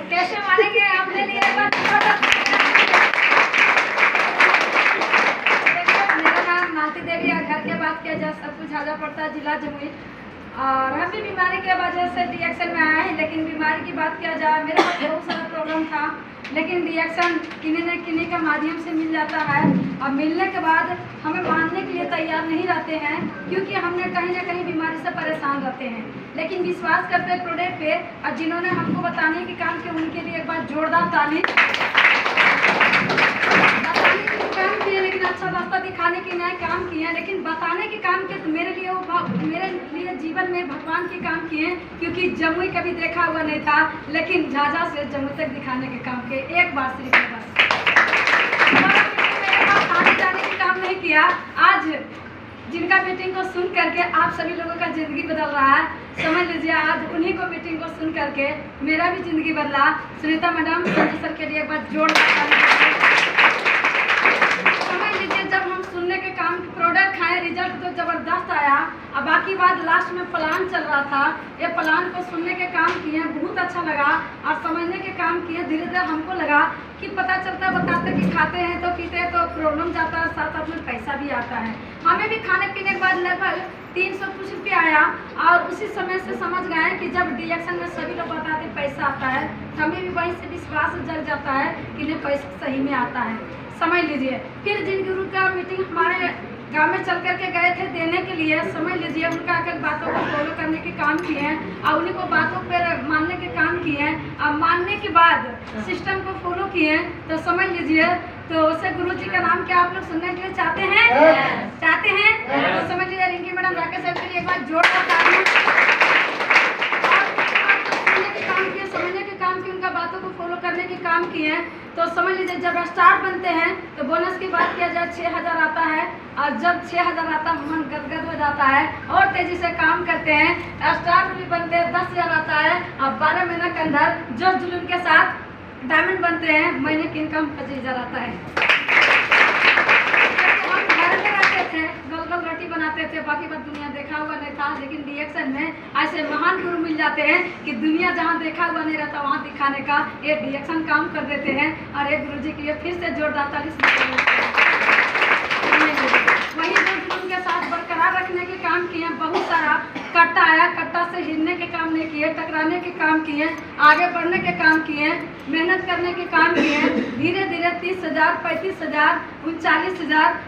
कैसे मानेंगे आपने लिए देखिए, मेरा नाम मालती देवी है। घर के बात किया जाए सब कुछ हाजा पड़ता है जिला जमुई। और हम भी बीमारी के वजह से डीएक्शन में आए हैं, लेकिन बीमारी की बात किया जाए मेरे पास बहुत सारा प्रॉब्लम था, लेकिन डीएक्शन किन्हीं न किन्हीं के माध्यम से मिल जाता है। और मिलने के बाद हमें मानने के लिए तैयार नहीं रहते हैं, क्योंकि हमने कहीं ना कहीं बीमारी से परेशान रहते हैं, लेकिन विश्वास करते हैं प्रोडक्ट पे। और जिन्होंने हमको बताने के काम किया उनके लिए एक बार जोरदार ताली। काम किए, लेकिन अच्छा रास्ता दिखाने के नए काम किए, लेकिन बताने के काम किए तो मेरे लिए मेरे लिए जीवन में भगवान के काम किए, क्योंकि जमुई कभी देखा हुआ नहीं था, लेकिन झाझा से जमुई तक दिखाने के काम किए। एक बार सिर्फ एक बार आने जाने के काम नहीं किया। आज जिनका मीटिंग को सुन करके आप सभी लोगों का ज़िंदगी बदल रहा है, समझ लीजिए आज उन्हीं को मीटिंग को सुन करके मेरा भी ज़िंदगी बदला। सुनीता मैडम संजय सर के लिए एक बार जोरदार। समझ लीजिए जब हम सुनने के काम प्रोडक्ट खाए, रिजल्ट तो ज़बरदस्त आया। अब बाकी बात लास्ट में प्लान चल रहा था, ये प्लान को सुनने के काम किए, बहुत अच्छा लगा और समझने के काम किए। धीरे धीरे हमको लगा कि पता चलता बताते कि खाते हैं तो पीते हैं तो प्रॉब्लम जाता है, साथ साथ में पैसा भी आता है। हमें भी खाने पीने के बाद लगभग 300 कुछ रुपया आया, और उसी समय से समझ गए कि जब डीएक्शन में सभी लोग बताते पैसा आता है, तो हमें भी वहीं से विश्वास जग जाता है कि नहीं पैसा सही में आता है। समझ लीजिए फिर जिन गुरु का मीटिंग हमारे गांव में चल करके गए थे देने के लिए, समझ लीजिए उनका आकर बातों को फॉलो करने के काम किए हैं और उन्हीं को बातों पर मानने के काम किए हैं। और मानने के बाद सिस्टम को फॉलो किए, तो समझ लीजिए तो उसे गुरु जी का नाम क्या आप लोग सुनने के लिए चाहते हैं? चाहते हैं तो समझ लीजिए रिंकी मैडम राकेश सर के लिए एक बार जोरदार ताली। सुनने के काम किए, समझने के काम किए, उनका बातों को फॉलो करने के काम किए, तो समझ लीजिए जब स्टार बनते हैं तो बोनस की बात किया जाए 6000 आता है, और जब 6000 आता है मन गदगद हो जाता है और तेजी से काम करते हैं। स्टार भी बनते हैं 10,000 आता है, और 12 महीने के अंदर जोश जुलून के साथ डायमंड बनते हैं, महीने की इनकम 25,000 आता है। हम घर में रहते थे, गोल गोल रोटी बनाते थे, बाकी बात दुनिया देखा हुआ नहीं था, लेकिन डीएक्शन में ऐसे महान गुरु मिल जाते हैं कि दुनिया जहाँ देखा हुआ नहीं रहता वहाँ दिखाने का ये डीएक्शन काम कर देते हैं। और एक गुरु जी के लिए फिर से जोरदार ताली। वही जोश के साथ बरकरार रखने के काम किए। बहुत सारा कट्टा आया, कट्टा से हिलने के काम नहीं किए, टकराने के काम किए, आगे बढ़ने के काम किए, मेहनत करने के काम किए। धीरे धीरे 30,000, 35,000, 39,000